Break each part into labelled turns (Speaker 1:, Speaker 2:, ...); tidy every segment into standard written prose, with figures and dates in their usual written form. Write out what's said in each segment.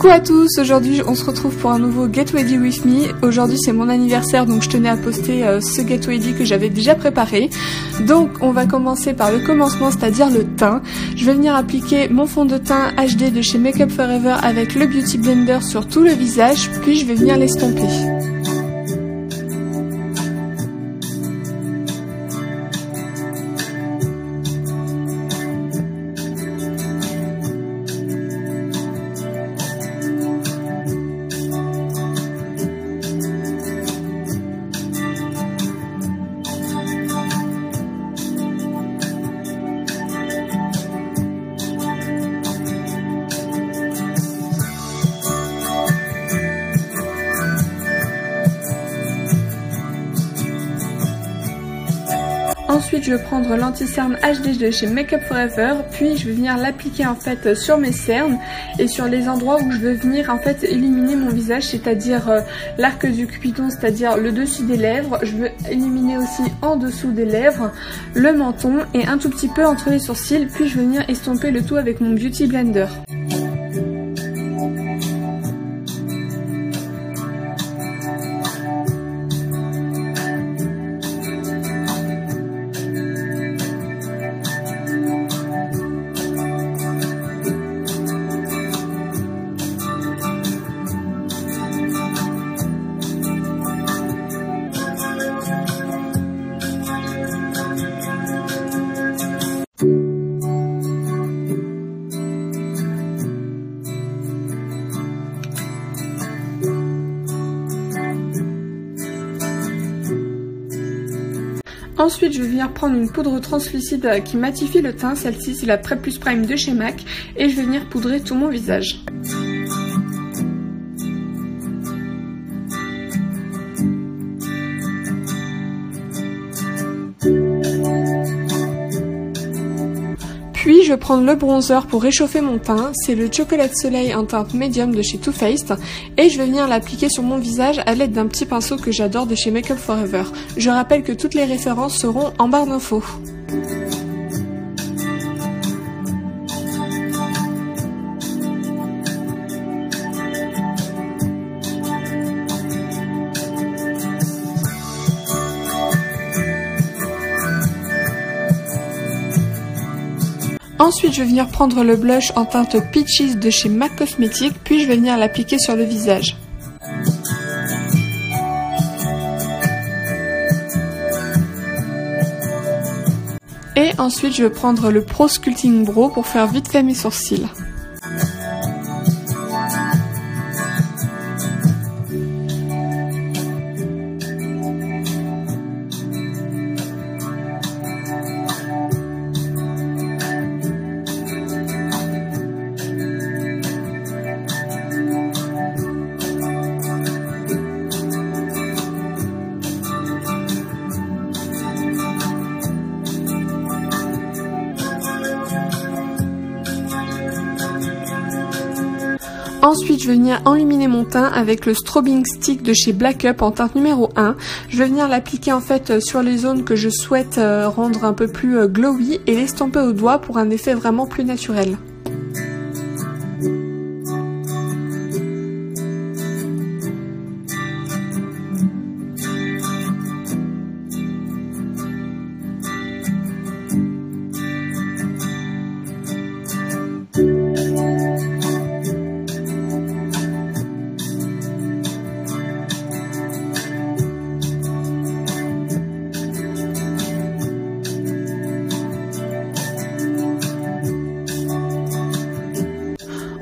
Speaker 1: Coucou à tous, aujourd'hui on se retrouve pour un nouveau Get Ready With Me. Aujourd'hui c'est mon anniversaire donc je tenais à poster ce Get Ready que j'avais déjà préparé. Donc on va commencer par le commencement, c'est-à-dire le teint. Je vais venir appliquer mon fond de teint HD de chez Make Up For Ever avec le Beauty Blender sur tout le visage, puis je vais venir l'estomper. Ensuite, je vais prendre l'anti-cerne HD de chez Make Up For Ever, puis je vais venir l'appliquer en fait sur mes cernes et sur les endroits où je veux venir en fait éliminer mon visage, c'est-à-dire l'arc du cupidon, c'est-à-dire le dessus des lèvres. Je veux éliminer aussi en dessous des lèvres, le menton et un tout petit peu entre les sourcils, puis je vais venir estomper le tout avec mon Beauty Blender. Ensuite, je vais venir prendre une poudre translucide qui matifie le teint. Celle-ci, c'est la Prep Plus Prime de chez MAC. Et je vais venir poudrer tout mon visage. Puis je vais prendre le bronzer pour réchauffer mon teint, c'est le Chocolate Soleil en teinte médium de chez Too Faced et je vais venir l'appliquer sur mon visage à l'aide d'un petit pinceau que j'adore de chez Make Up For Ever. Je rappelle que toutes les références seront en barre d'infos. Ensuite, je vais venir prendre le blush en teinte Peaches de chez MAC Cosmetics, puis je vais venir l'appliquer sur le visage. Et ensuite, je vais prendre le Pro Sculpting Brow pour faire vite fait mes sourcils. Ensuite, je vais venir enluminer mon teint avec le Strobing Stick de chez Black Up en teinte numéro 1. Je vais venir l'appliquer en fait sur les zones que je souhaite rendre un peu plus glowy et l'estomper au doigt pour un effet vraiment plus naturel.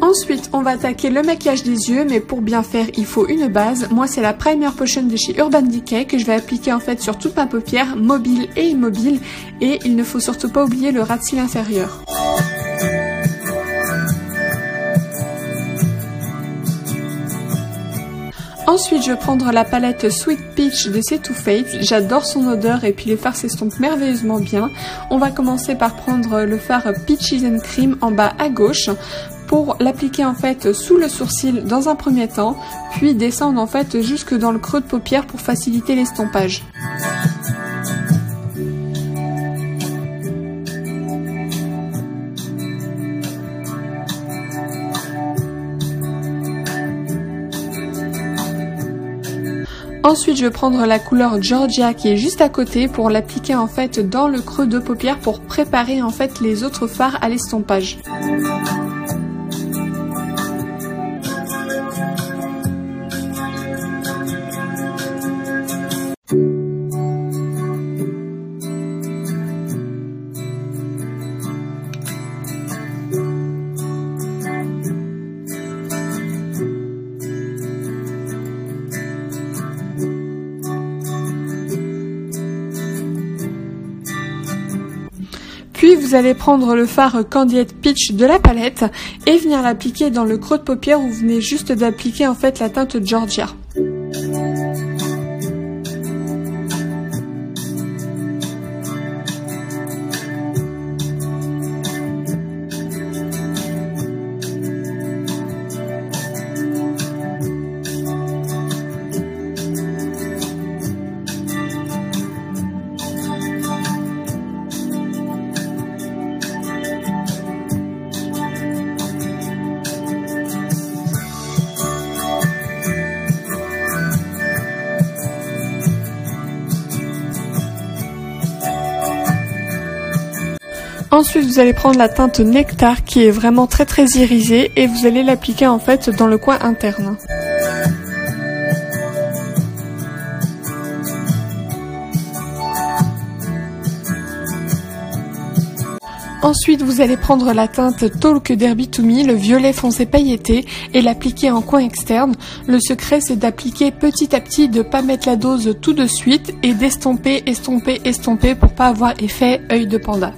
Speaker 1: Ensuite, on va attaquer le maquillage des yeux, mais pour bien faire, il faut une base. Moi, c'est la Primer Potion de chez Urban Decay que je vais appliquer en fait sur toute ma paupière, mobile et immobile. Et il ne faut surtout pas oublier le ras de cils inférieur. Ensuite, je vais prendre la palette Sweet Peach de chez Too Faced. J'adore son odeur et puis les fards s'estompent merveilleusement bien. On va commencer par prendre le fard Peaches and Cream en bas à gauche pour l'appliquer en fait sous le sourcil dans un premier temps, puis descendre en fait jusque dans le creux de paupière pour faciliter l'estompage. Ensuite, je vais prendre la couleur Georgia qui est juste à côté pour l'appliquer en fait dans le creux de paupière pour préparer en fait les autres fards à l'estompage. Puis vous allez prendre le fard Candied Peach de la palette et venir l'appliquer dans le creux de paupière où vous venez juste d'appliquer en fait la teinte Georgia. Ensuite, vous allez prendre la teinte Nectar qui est vraiment très irisée et vous allez l'appliquer en fait dans le coin interne. Ensuite, vous allez prendre la teinte Talk Derby to Me, le violet foncé pailleté, et l'appliquer en coin externe. Le secret, c'est d'appliquer petit à petit, de ne pas mettre la dose tout de suite et d'estomper, estomper, estomper pour pas avoir effet œil de panda.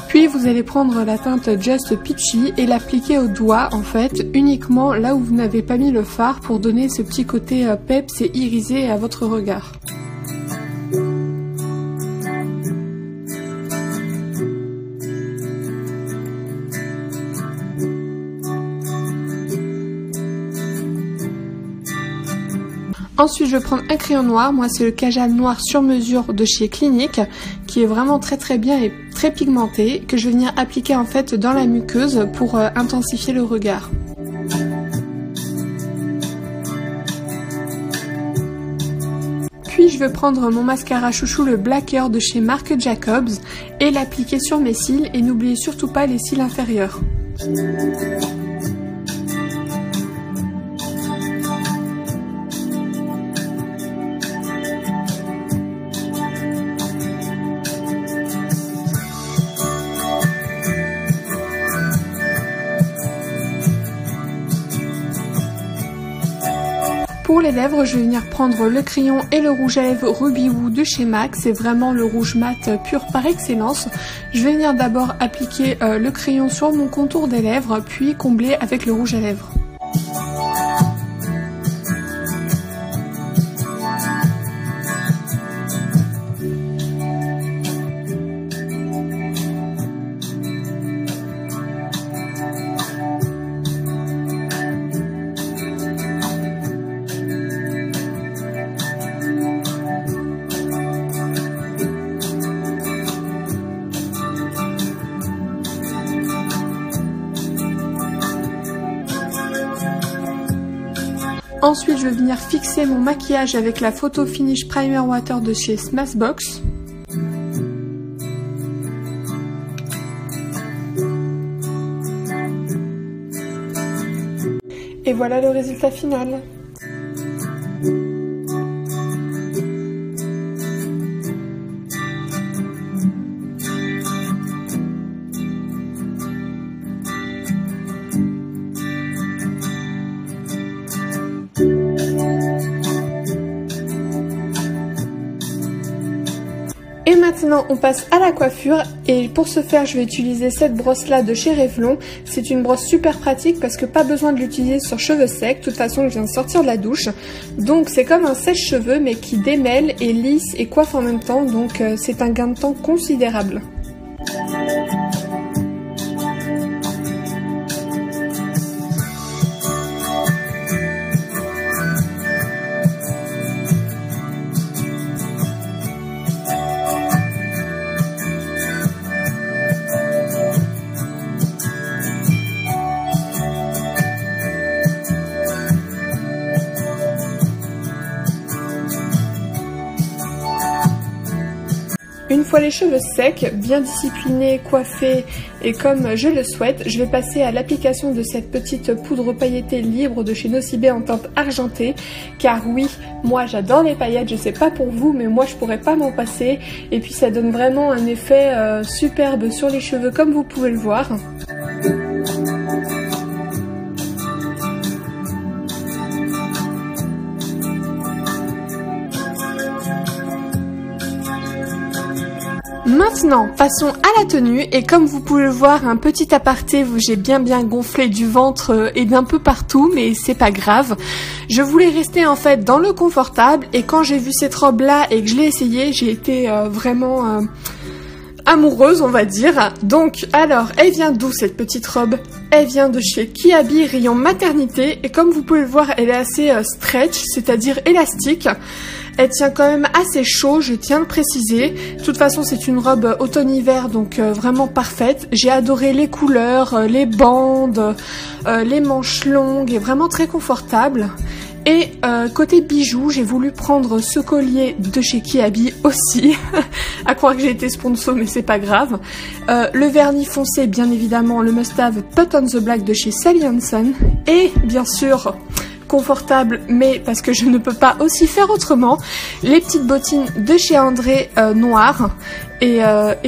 Speaker 1: Puis vous allez prendre la teinte Just Peachy et l'appliquer au doigt en fait, uniquement là où vous n'avez pas mis le fard pour donner ce petit côté peps et irisé à votre regard. Ensuite, je vais prendre un crayon noir. Moi, c'est le Kajal noir sur mesure de chez Clinique, qui est vraiment très bien et très pigmenté, que je vais venir appliquer en fait dans la muqueuse pour intensifier le regard. Puis, je vais prendre mon mascara chouchou, le Blacker de chez Marc Jacobs, et l'appliquer sur mes cils. Et n'oubliez surtout pas les cils inférieurs. Pour les lèvres, je vais venir prendre le crayon et le rouge à lèvres Ruby Woo de chez MAC. C'est vraiment le rouge mat pur par excellence. Je vais venir d'abord appliquer le crayon sur mon contour des lèvres, puis combler avec le rouge à lèvres. Ensuite, je vais venir fixer mon maquillage avec la Photo Finish Primer Water de chez Smashbox. Et voilà le résultat final. Et maintenant on passe à la coiffure et pour ce faire je vais utiliser cette brosse là de chez Revlon. C'est une brosse super pratique parce que pas besoin de l'utiliser sur cheveux secs, de toute façon je viens de sortir de la douche. Donc c'est comme un sèche-cheveux mais qui démêle et lisse et coiffe en même temps, donc c'est un gain de temps considérable. fois les cheveux secs, bien disciplinés, coiffés et comme je le souhaite, je vais passer à l'application de cette petite poudre pailletée libre de chez Nocibé en teinte argentée. Car oui, moi j'adore les paillettes, je sais pas pour vous, mais moi je pourrais pas m'en passer. Et puis ça donne vraiment un effet superbe sur les cheveux comme vous pouvez le voir. Maintenant, passons à la tenue et comme vous pouvez le voir, un petit aparté où j'ai bien gonflé du ventre et d'un peu partout, mais c'est pas grave. Je voulais rester en fait dans le confortable et quand j'ai vu cette robe là et que je l'ai essayée, j'ai été vraiment amoureuse on va dire. Donc alors, elle vient d'où cette petite robe? Elle vient de chez Kiabi rayon maternité et comme vous pouvez le voir, elle est assez stretch, c'est-à-dire élastique. Elle tient quand même assez chaud, je tiens à le préciser. De toute façon, c'est une robe automne-hiver, donc vraiment parfaite. J'ai adoré les couleurs, les bandes, les manches longues et vraiment très confortable. Et côté bijoux, j'ai voulu prendre ce collier de chez Kiabi aussi. À croire que j'ai été sponsor, mais c'est pas grave. Le vernis foncé, bien évidemment, le must-have Put on the Black de chez Sally Hansen. Et bien sûr, confortable, mais parce que je ne peux pas aussi faire autrement, les petites bottines de chez André noires. Et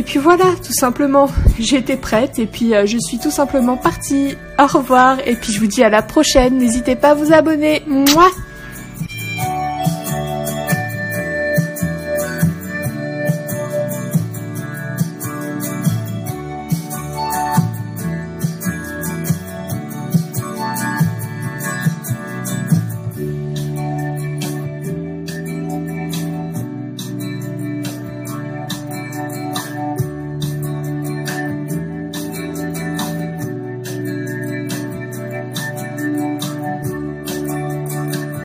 Speaker 1: puis voilà, tout simplement, j'étais prête et puis je suis tout simplement partie. Au revoir et puis je vous dis à la prochaine. N'hésitez pas à vous abonner. Mouah.